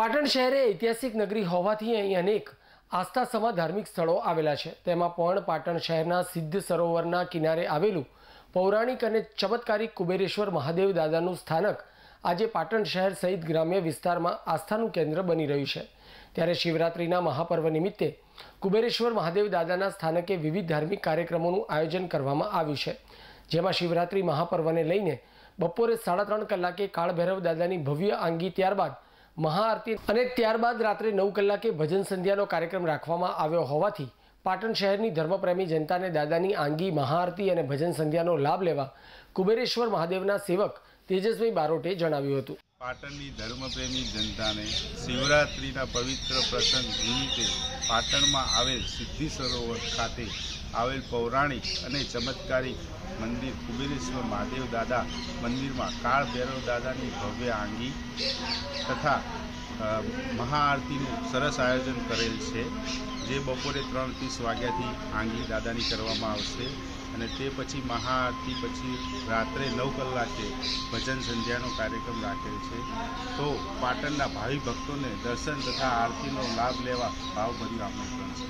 પાટણ શહેર ઐતિહાસિક નગરી હોવાથી અહીં અનેક આસ્થાસમા ધાર્મિક સ્થળો આવેલા છે। તેમાં પણ પાટણ શહેરના સિદ્ધ સરોવરના કિનારે આવેલું પૌરાણિક અને ચમત્કારિક કુબેરેશ્વર મહાદેવ દાદાનું સ્થાનક આજે પાટણ શહેર સહિત ગ્રામ્ય વિસ્તારમાં આસ્થાનું કેન્દ્ર બની રહ્યું છે। ત્યારે શિવરાત્રિના મહાપર્વ નિમિત્તે કુબેરેશ્વર મહાદેવ દાદાના સ્થાનકે વિવિધ ધાર્મિક કાર્યક્રમોનું આયોજન કરવામાં આવ્યું છે, જેમાં શિવરાત્રિ મહાપર્વને લઈને બપોરે 3:30 કલાકે કાળભૈરવ દાદાની ભવ્ય આંગી, ત્યારબાદ महाआरती અને ત્યારબાદ રાત્રે 9 કલાકે ભજન સંધ્યાનો કાર્યક્રમ રાખવામાં આવ્યો હોવાથી પાટણ શહેરની ધર્મપ્રેમી જનતાને દાદાની આંગી, महाआरती અને ભજન સંધ્યાનો લાભ લેવા કુબેરેશ્વર મહાદેવના સેવક તેજસભાઈ બારોટે જણાવ્યું હતું। પાટણની ધર્મપ્રેમી જનતાને શિવરાત્રિના પવિત્ર પ્રસંગ નિમિત્તે પાટણમાં આવેલ સિદ્ધિ સરોવર ખાતે આવેલ પૌરાણિક અને ચમત્કારિક મંદિર કુબેરેશ્વર મહાદેવ દાદા મંદિરમાં કાળભૈરવ દાદાની ભવ્ય આંગી તથા महाआरतीનું સરસ આયોજન કરેલ છે, જે બપોરે 3:30 વાગ્યાથી આંગી દાદાની કરવામાં આવશે અને તે પછી महाआरती પછી રાત્રે 9 કલાકે ભજન સંધ્યાનો કાર્યક્રમ રાખેલ છે। તો પાટણના ભાવિ ભક્તોને દર્શન તથા આરતીનો લાભ લેવા ભાવભર્યું આમંત્રણ છે।